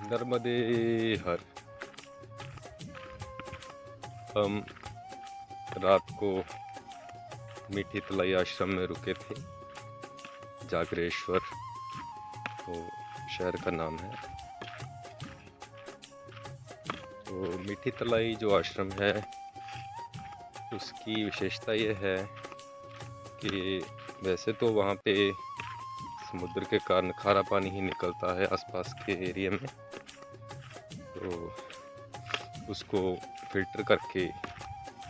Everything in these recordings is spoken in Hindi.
नर्मदे हर। हम रात को मीठी तलाई आश्रम में रुके थे। जागरेश्वर वो शहर का नाम है। तो मीठी तलाई जो आश्रम है उसकी विशेषता ये है कि वैसे तो वहाँ पे समुद्र के कारण खारा पानी ही निकलता है आसपास के एरिया में, तो उसको फिल्टर करके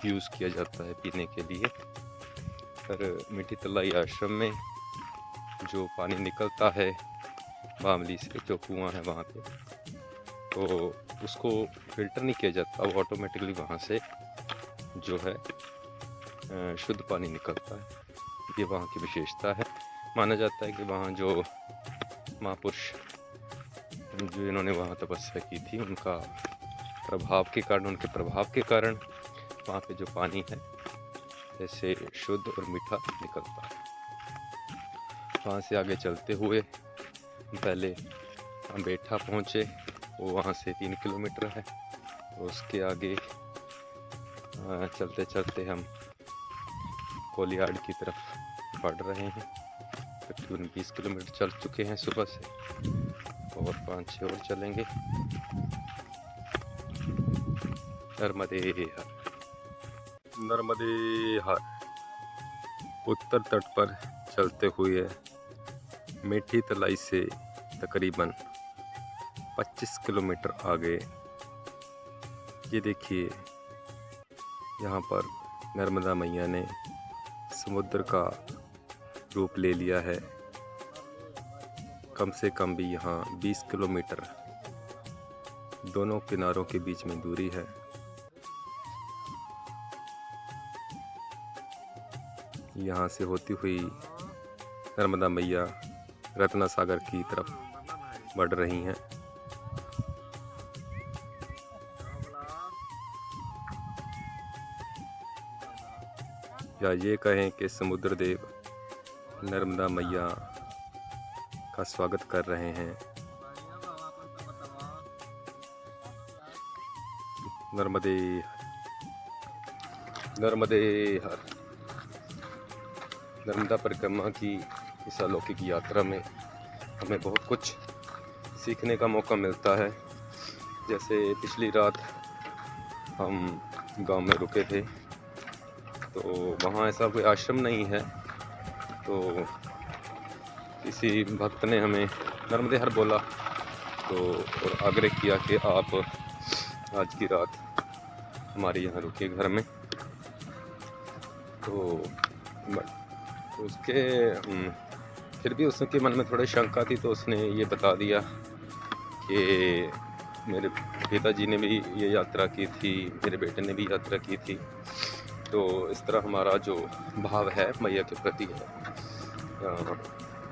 यूज़ किया जाता है पीने के लिए। पर मीठी तलाई आश्रम में जो पानी निकलता है बामली से, जो कुआं है वहाँ पे, तो उसको फिल्टर नहीं किया जाता, वो ऑटोमेटिकली वहाँ से जो है शुद्ध पानी निकलता है। ये वहाँ की विशेषता है। माना जाता है कि वहाँ जो महापुरुष जो इन्होंने वहाँ तपस्या की थी उनका प्रभाव के कारण, उनके प्रभाव के कारण वहाँ पे जो पानी है ऐसे शुद्ध और मीठा निकलता है। वहाँ से आगे चलते हुए पहले हम बेठा पहुँचे, वो वहाँ से 3 किलोमीटर है। उसके आगे चलते चलते हम कोलियाड की तरफ बढ़ रहे हैं। तकरीबन 20 किलोमीटर चल चुके हैं सुबह से, और 5-6 और चलेंगे। नर्मदे हर। नर्मदे हर। उत्तर तट पर चलते हुए मीठी तलाई से तकरीबन 25 किलोमीटर आगे ये देखिए, यहाँ पर नर्मदा मैया ने समुद्र का रूप ले लिया है। कम से कम भी यहाँ 20 किलोमीटर दोनों किनारों के बीच में दूरी है। यहाँ से होती हुई नर्मदा मैया रत्ना सागर की तरफ बढ़ रही हैं। या ये कहें कि समुद्र देव नर्मदा मैया का स्वागत कर रहे हैं। नर्मदे नर्मदे हर। नर्मदा परिक्रमा की इस अलौकिक यात्रा में हमें बहुत कुछ सीखने का मौका मिलता है। जैसे पिछली रात हम गांव में रुके थे, तो वहाँ ऐसा कोई आश्रम नहीं है, तो किसी भक्त ने हमें नर्मदे हर बोला, तो और आग्रह किया कि आप आज की रात हमारे यहाँ रुकिए घर में। तो उसके फिर भी उसके मन में थोड़ी शंका थी, तो उसने ये बता दिया कि मेरे पिताजी ने भी ये यात्रा की थी, मेरे बेटे ने भी यात्रा की थी, तो इस तरह हमारा जो भाव है मैया के प्रति है।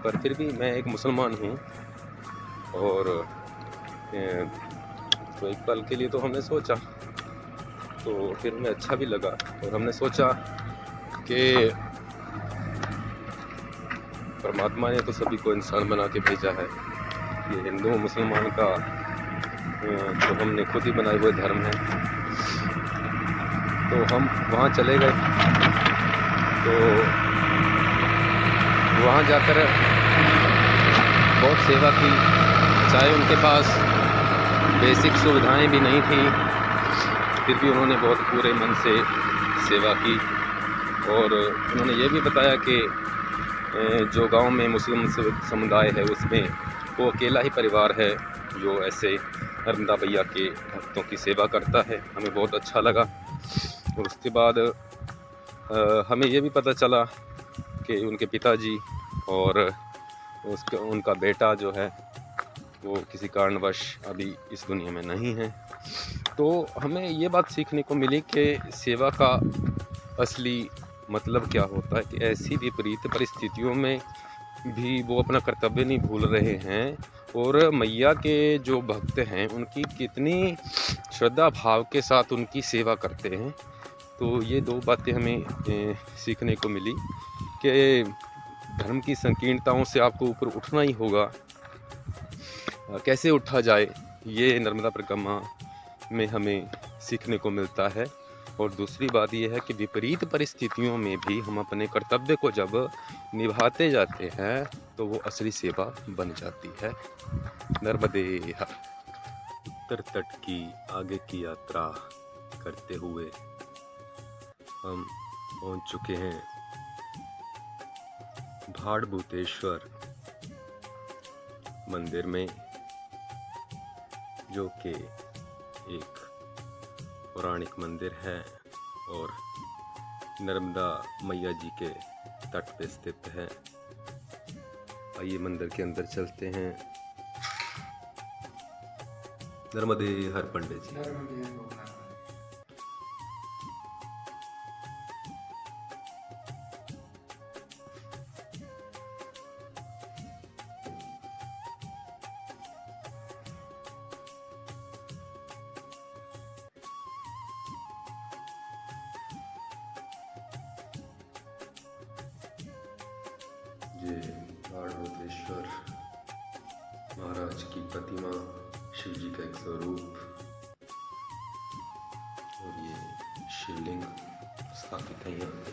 पर फिर भी मैं एक मुसलमान हूँ, और तो एक पल के लिए तो हमने सोचा, तो फिर हमें अच्छा भी लगा, और हमने सोचा कि परमात्मा ने तो सभी को इंसान बना के भेजा है। ये हिंदू मुसलमान का तो हमने खुद ही बनाए हुए धर्म है। तो हम वहाँ चले गए, तो वहाँ जाकर बहुत सेवा की। चाहे उनके पास बेसिक सुविधाएं भी नहीं थी, फिर भी उन्होंने बहुत पूरे मन से सेवा की। और उन्होंने ये भी बताया कि जो गांव में मुस्लिम समुदाय है उसमें वो अकेला ही परिवार है जो ऐसे नर्मदा मैया के भक्तों की सेवा करता है। हमें बहुत अच्छा लगा। और उसके बाद हमें ये भी पता चला कि उनके पिताजी और उनका बेटा जो है वो किसी कारणवश अभी इस दुनिया में नहीं है। तो हमें ये बात सीखने को मिली कि सेवा का असली मतलब क्या होता है, कि ऐसी विपरीत परिस्थितियों में भी वो अपना कर्तव्य नहीं भूल रहे हैं, और मैया के जो भक्त हैं उनकी कितनी श्रद्धा भाव के साथ उनकी सेवा करते हैं। तो ये 2 बातें हमें सीखने को मिली कि धर्म की संकीर्णताओं से आपको ऊपर उठना ही होगा। कैसे उठा जाए, ये नर्मदा परिक्रमा में हमें सीखने को मिलता है। और दूसरी बात यह है कि विपरीत परिस्थितियों में भी हम अपने कर्तव्य को जब निभाते जाते हैं तो वो असली सेवा बन जाती है। नर्मदे हर। उत्तर तट की आगे की यात्रा करते हुए हम पहुंच चुके हैं भाड़भूतेश्वर मंदिर में, जो कि एक पौराणिक मंदिर है और नर्मदा मैया जी के तट पे स्थित है। आइए मंदिर के अंदर चलते हैं। नर्मदे हर पंडित जी। ये भाड़भूतेश्वर महाराज की प्रतिमा, शिव जी का एक स्वरूप और ये शिवलिंग स्थापित है यहाँ,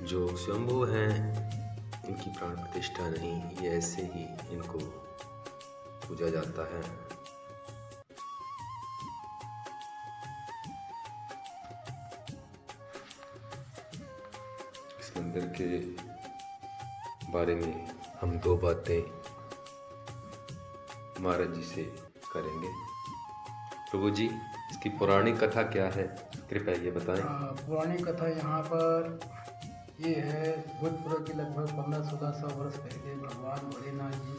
जो स्वयंभू हैं। इनकी प्राण प्रतिष्ठा नहीं, ये ऐसे ही इनको पूजा जाता है। इस मंदिर के बारे में हम दो बातें महाराज जी से करेंगे। प्रभु जी, इसकी पौराणिक कथा क्या है, कृपया ये बताएं। पौराणिक कथा यहाँ पर ये है, भूतपूर्व की लगभग 1500-1600 वर्ष पहले भगवान भोलेनाथ जी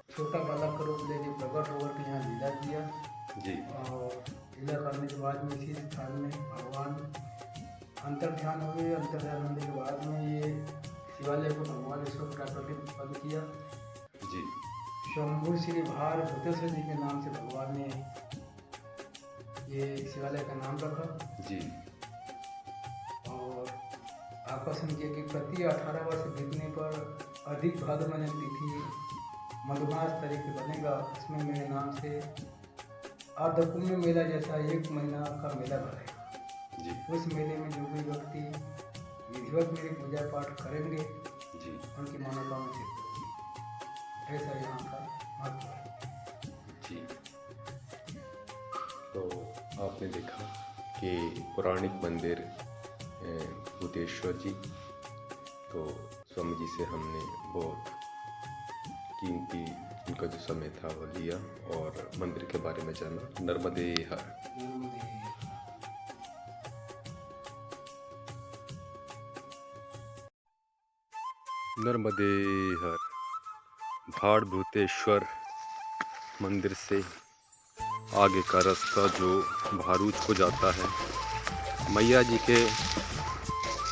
छोटा बालक का रूप लेके प्रकट होकर के यहाँ लीला किया जी। और लीला करने के बाद में इसी स्थान में भगवान अंतर्ध्यान हुए। अंतर्ध्यान होने के बाद में ये शिवालय को भगवान ईश्वर प्राकृतिक उत्पन्न किया जी। शंभु श्री भाड़भूतेश्वर जी के नाम से भगवान ने ये शिवालय का नाम रखा जी। और आकर्षण किया कि प्रति 18 वर्ष बीतने पर अधिक भाद्रमास तिथि मधुमास तारीख बनेगा, इसमें मेरे नाम से अर्धकुंभ मेला जैसा 1 महीना का मेला भरेगा जी। उस मेले में जो भी व्यक्ति विधिवत मेरी पूजा पाठ करेंगे जी, उनकी मनोकामना सिद्ध होगी। ऐसा यहाँ का महत्व है जी। तो आपने देखा कि पौराणिक मंदिर भूतेश्वर जी, तो स्वामी जी से हमने बहुत कीमती उनका जो समय था वो लिया और मंदिर के बारे में जाना। नर्मदे हर। नर्मदे हर। भाड़भूतेश्वर मंदिर से आगे का रास्ता जो भारूच को जाता है, मैया जी के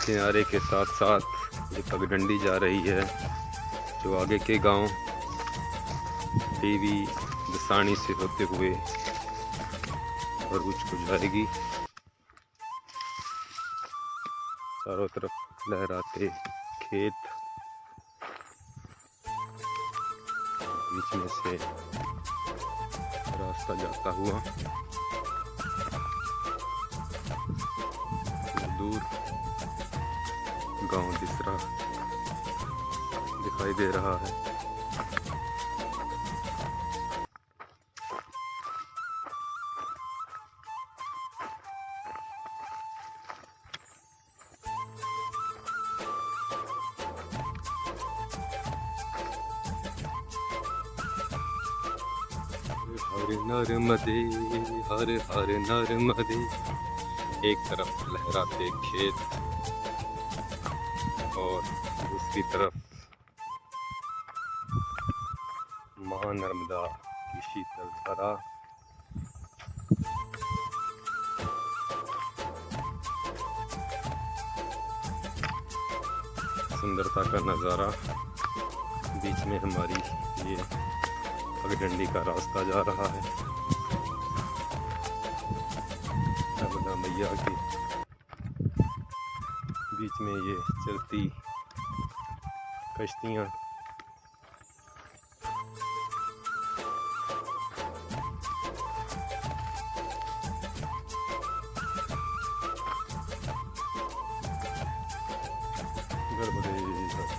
किनारे के साथ साथ ये पगडंडी जा रही है, जो आगे के गांव देवी दसानी से होते हुए भरूच को जाएगी। चारों तरफ लहराते खेत, बीच में से रास्ता जाता हुआ दूर गांव दिसरा दिखाई दे रहा है। हर नर्मदे हर हर नर्मदे। एक तरफ लहराते खेत और दूसरी तरफ मां नर्मदा की शीतल धारा। सुंदरता का नज़ारा। बीच में हमारी ये पगडंडी का रास्ता जा रहा है। नर्मदा मैया के बीच में ये चलती कश्तियाँ नर्मदे हर।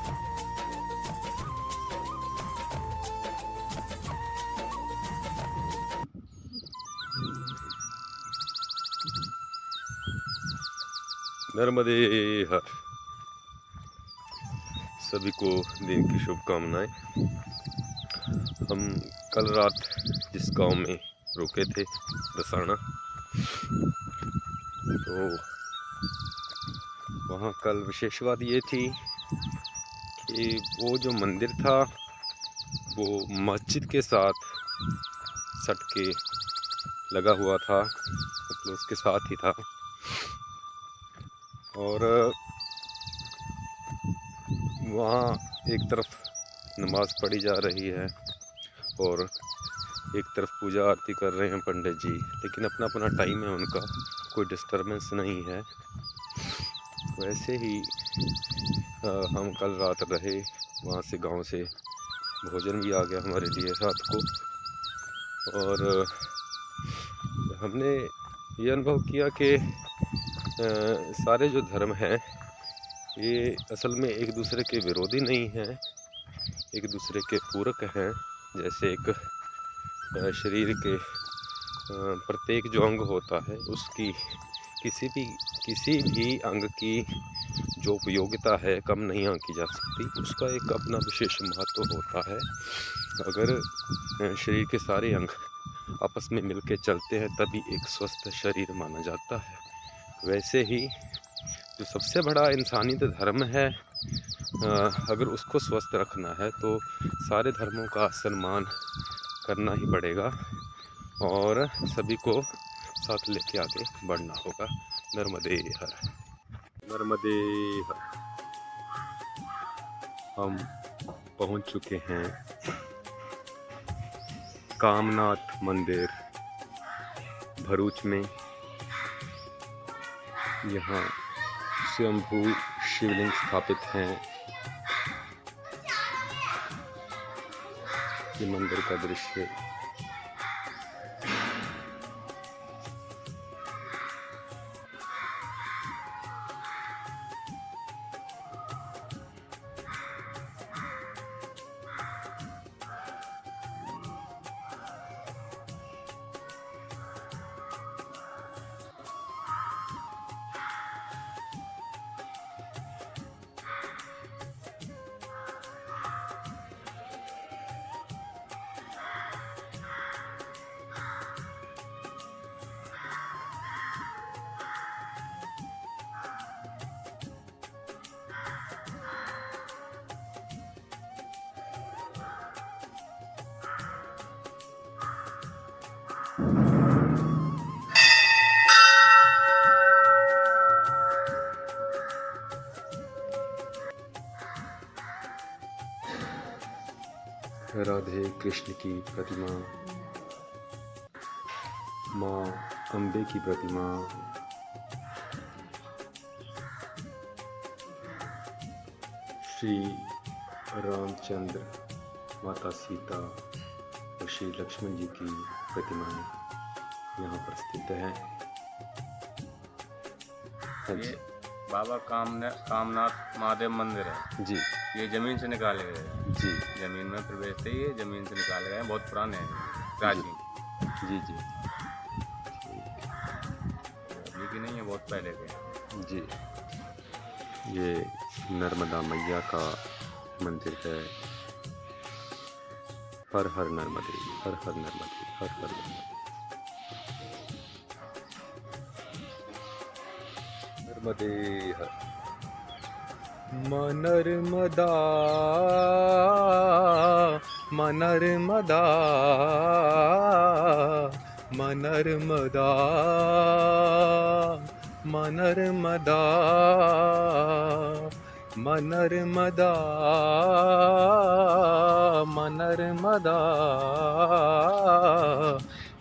नर्मदे हर। सभी को दिन की शुभकामनाएं। हम कल रात जिस गांव में रुके थे दसाना, तो वहाँ कल विशेष बात ये थी कि वो जो मंदिर था वो मस्जिद के साथ सट के लगा हुआ था, मतलब उसके साथ ही था। और वहाँ एक तरफ नमाज पढ़ी जा रही है और एक तरफ पूजा आरती कर रहे हैं पंडित जी, लेकिन अपना अपना टाइम है उनका, कोई डिस्टरबेंस नहीं है। वैसे ही हम कल रात रहे, वहाँ से गांव से भोजन भी आ गया हमारे लिए रात को। और हमने ये अनुभव किया कि सारे जो धर्म हैं ये असल में एक दूसरे के विरोधी नहीं हैं, एक दूसरे के पूरक हैं। जैसे एक शरीर के प्रत्येक जो अंग होता है उसकी किसी भी अंग की जो उपयोगिता है कम नहीं आंकी जा सकती, उसका एक अपना विशेष महत्व होता है। अगर शरीर के सारे अंग आपस में मिलके चलते हैं तभी एक स्वस्थ शरीर माना जाता है। वैसे ही जो सबसे बड़ा इंसानी धर्म है, अगर उसको स्वस्थ रखना है तो सारे धर्मों का सम्मान करना ही पड़ेगा और सभी को साथ लेके आगे बढ़ना होगा। नर्मदे हर। नर्मदे हर। हम पहुंच चुके हैं कामनाथ मंदिर भरूच में। यहाँ स्वयंभू शिवलिंग स्थापित हैं। ये मंदिर का दृश्य राधे कृष्ण की प्रतिमा, माँ अम्बे की प्रतिमा, श्री रामचंद्र, माता सीता और श्री लक्ष्मण जी की प्रतिमाएं यहाँ पर स्थित हैं। ये बाबा कामनाथ महादेव मंदिर है जी। ये जमीन से निकाले गए हैं जी। जमीन में प्रवेश थे, ये जमीन से निकाले गए हैं, बहुत पुराने हैं, प्राचीन। जी जी अभी की नहीं है, बहुत पहले के हैं। जी। ये नर्मदा मैया का मंदिर है। हर हर नर्मदे, हर हर नर्मदे, हर हर नर्मदे। नर्मदे हर। मनर्मदा मनर्मदा मनर्मदा मनर्मदा मनर्मदा मनर्मदा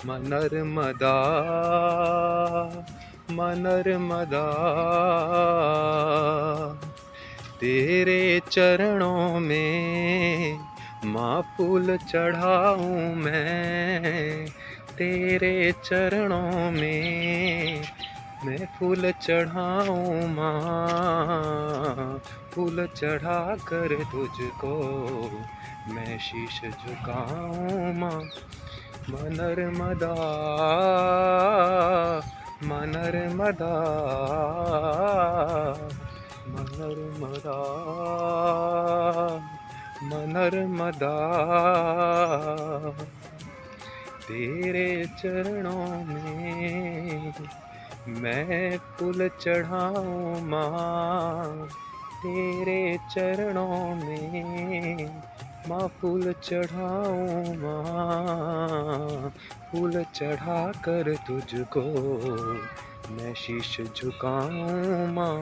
मनर्मदा मनर्मदा। तेरे चरणों में माँ फूल चढ़ाऊँ मैं, तेरे चरणों में मैं फूल चढ़ाऊं माँ, फूल चढ़ा कर तुझको मैं शीश झुकाऊं माँ। नर्मदा नर्मदा नर्मदा नर्मदा, तेरे चरणों में मैं फूल चढ़ाऊं माँ, तेरे चरणों में माँ फूल चढ़ाऊं माँ, फूल चढ़ा कर तुझको मैं शीश झुकाऊं माँ।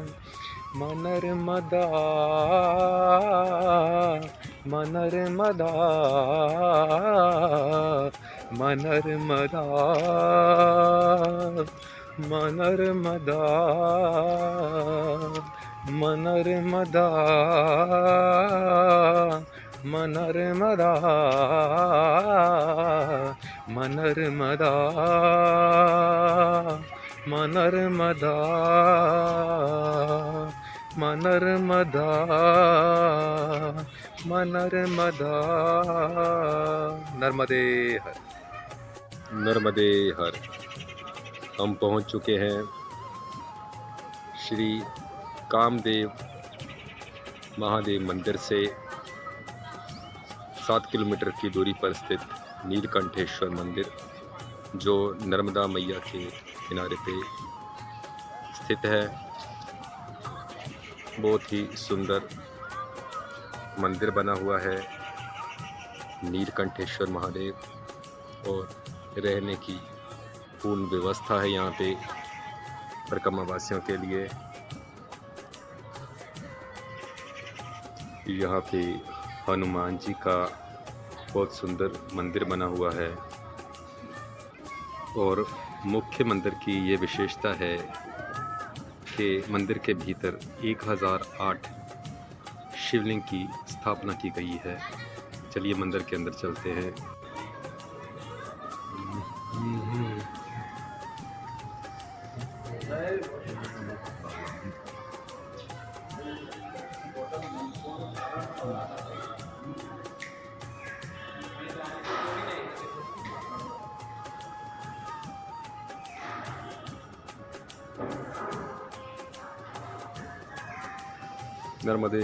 नर्मदा नर्मदा नर्मदा नर्मदा नर्मदा नर्मदा नर्मदा नर्मदा नर्मदा नर्मदा। नर्मदे हर, नर्मदे हर। हम पहुंच चुके हैं श्री कामदेव महादेव मंदिर से 7 किलोमीटर की दूरी पर स्थित नीलकंठेश्वर मंदिर, जो नर्मदा मैया के किनारे पे स्थित है। बहुत ही सुंदर मंदिर बना हुआ है नीलकंठेश्वर महादेव, और रहने की पूर्ण व्यवस्था है यहाँ पे परिक्रमावासियों के लिए। यहाँ पे हनुमान जी का बहुत सुंदर मंदिर बना हुआ है, और मुख्य मंदिर की ये विशेषता है कि मंदिर के भीतर 1008 शिवलिंग की स्थापना की गई है। चलिए मंदिर के अंदर चलते हैं। नर्मदे।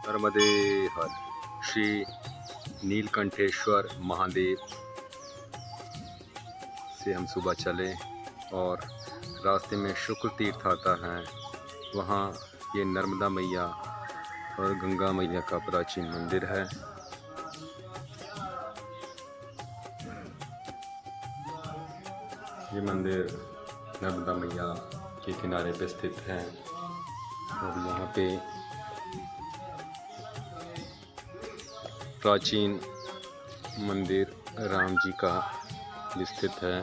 नर्मदे हर। श्री नीलकंठेश्वर महादेव से हम सुबह चले, और रास्ते में शुक्ल तीर्थ आता है। वहाँ ये नर्मदा मैया और गंगा मैया का प्राचीन मंदिर है। ये मंदिर नर्मदा मैया के किनारे पे स्थित है, और यहाँ पे प्राचीन मंदिर राम जी का स्थित है।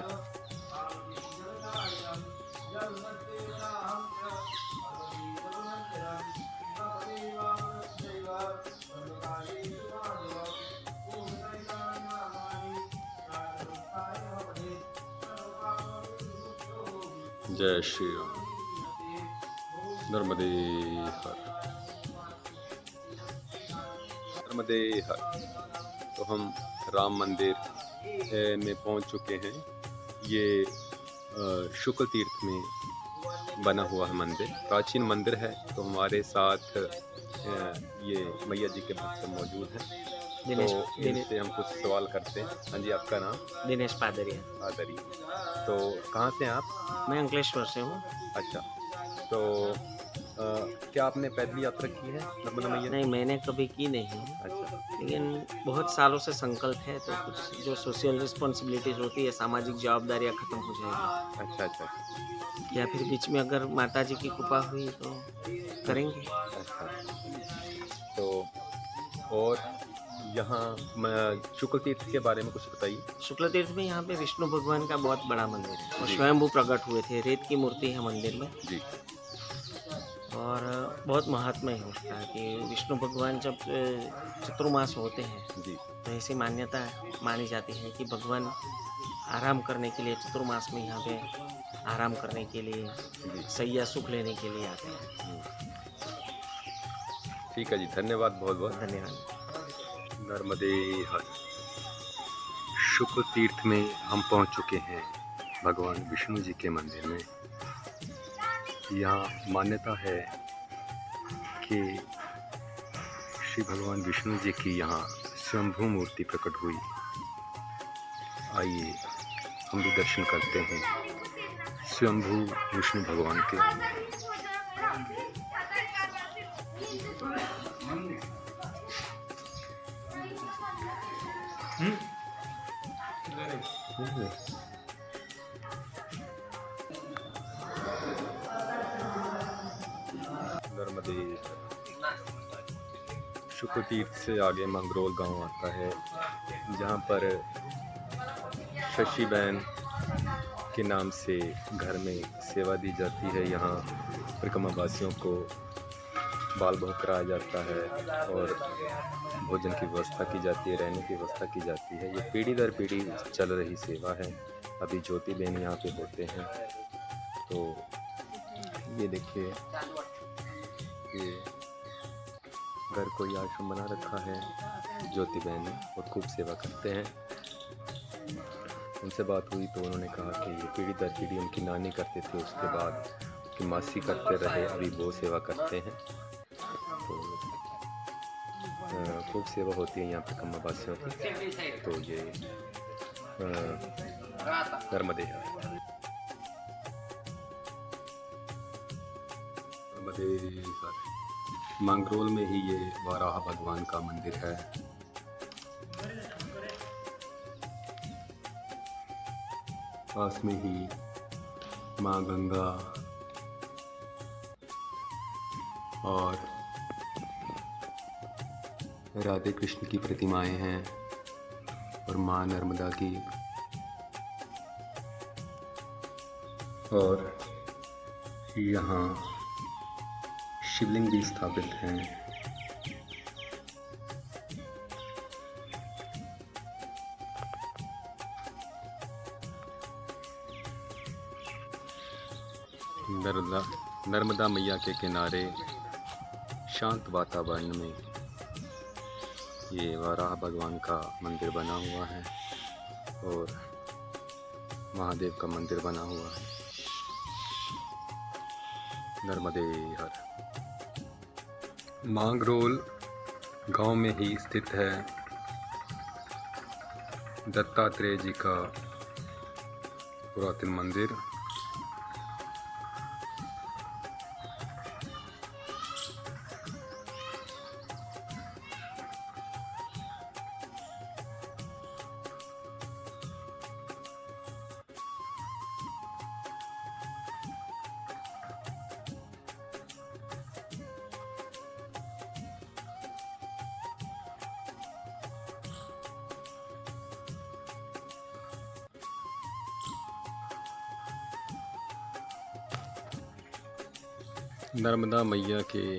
जय श्री राम। नर्मदे हर, नर्मदे हर। तो हम राम मंदिर में पहुंच चुके हैं। ये शुक्ल तीर्थ में बना हुआ है मंदिर, प्राचीन मंदिर है। तो हमारे साथ ये मैया जी के भक्त मौजूद हैं, तो इनसे हम कुछ सवाल करते हैं। हाँ जी, आपका नाम? दिनेश पादरिया। आदरी। तो कहाँ से हैं आप? मैं अंकलेश्वर से हूँ। अच्छा, तो क्या आपने पैदल यात्रा की है नर्मदा मैया? नहीं, मैंने कभी की नहीं है, अच्छा, लेकिन बहुत सालों से संकल्प है, तो कुछ जो सोशल रिस्पॉन्सिबिलिटीज़ होती है, सामाजिक जवाबदारियाँ ख़त्म हो जाएगी, अच्छा, अच्छा, अच्छा, या फिर बीच में अगर माता जी की कृपा हुई तो करेंगे। अच्छा। तो और यहाँ शुक्ल तीर्थ के बारे में कुछ बताइए। शुक्ल तीर्थ में यहाँ पे विष्णु भगवान का बहुत बड़ा मंदिर है, और जी। स्वयंभू प्रकट हुए थे, रेत की मूर्ति है मंदिर में। जी। और बहुत महात्म्य है उसका कि विष्णु भगवान जब चतुर्मास होते हैं, जी। तो ऐसी मान्यता मानी जाती है कि भगवान आराम करने के लिए चतुर्मास में यहाँ पे आराम करने के लिए, जी। सैया सुख लेने के लिए आते हैं। ठीक है जी, धन्यवाद बहुत बहुत। धन्यवाद। नर्मदे हर। शुक्ल तीर्थ में हम पहुंच चुके हैं, भगवान विष्णु जी के मंदिर में। यहाँ मान्यता है कि श्री भगवान विष्णु जी की यहाँ स्वयंभू मूर्ति प्रकट हुई। आइए हम भी दर्शन करते हैं स्वयंभू विष्णु भगवान के। नर्मदे। शुक्ल तीर्थ से आगे मंगरोल गांव आता है, जहां पर शशि बहन के नाम से घर में सेवा दी जाती है। यहाँ परिक्रमा वासियों को बाल बहु कराया जाता है और भोजन की व्यवस्था की जाती है, रहने की व्यवस्था की जाती है। ये पीढ़ी दर पीढ़ी चल रही सेवा है। अभी ज्योति बहन यहाँ पे होते हैं। तो ये देखिए, ये घर को ये आश्रम बना रखा है ज्योति बहन ने, और खूब सेवा करते हैं। उनसे बात हुई तो उन्होंने कहा कि ये पीढ़ी दर पीढ़ी उनकी नानी करते थे, उसके बाद उनकी मासी करते रहे, अभी वो सेवा करते हैं। तो खूब सेवा होती है यहाँ पे कम्मावासियों की। तो ये नर्मदे हर। नर्मदे हर। मंगरोल में ही ये वाराह भगवान का मंदिर है। पास में ही माँ गंगा और राधे कृष्ण की प्रतिमाएं हैं, और माँ नर्मदा की, और यहाँ शिवलिंग भी स्थापित हैं। नर्मदा मैया के किनारे शांत वातावरण में ये वाराह भगवान का मंदिर बना हुआ है, और महादेव का मंदिर बना हुआ है। नर्मदे हर। मंगरोल गांव में ही स्थित है दत्तात्रेय जी का पुरातन मंदिर। नर्मदा मैया के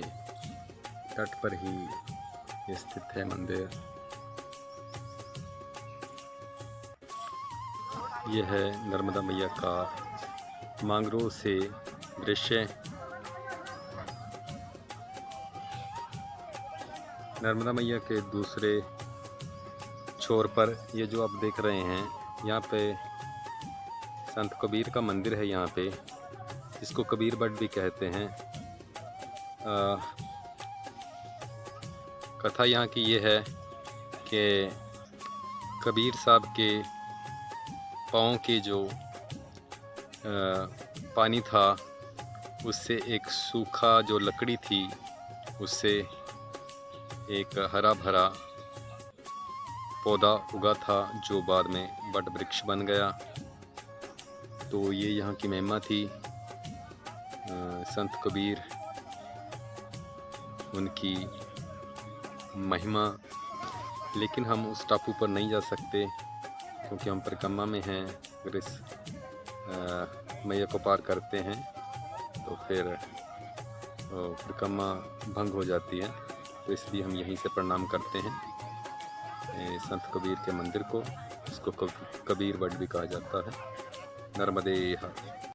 तट पर ही स्थित है मंदिर। यह है नर्मदा मैया का मैंग्रोव से दृश्य। नर्मदा मैया के दूसरे छोर पर ये जो आप देख रहे हैं, यहाँ पे संत कबीर का मंदिर है यहाँ पे, जिसको कबीर बट भी कहते हैं। कथा यहाँ की ये है कि कबीर साहब के पाँव के जो पानी था, उससे एक सूखा जो लकड़ी थी, उससे एक हरा भरा पौधा उगा था, जो बाद में बट वृक्ष बन गया। तो ये यहाँ की महिमा थी। संत कबीर, उनकी महिमा। लेकिन हम उस टापू पर नहीं जा सकते क्योंकि हम परिक्रमा में हैं। अगर इस मैया को पार करते हैं तो फिर परिक्रमा भंग हो जाती है। तो इसलिए हम यहीं से प्रणाम करते हैं संत कबीर के मंदिर को। इसको कबीर बट भी कहा जाता है। नर्मदे हर।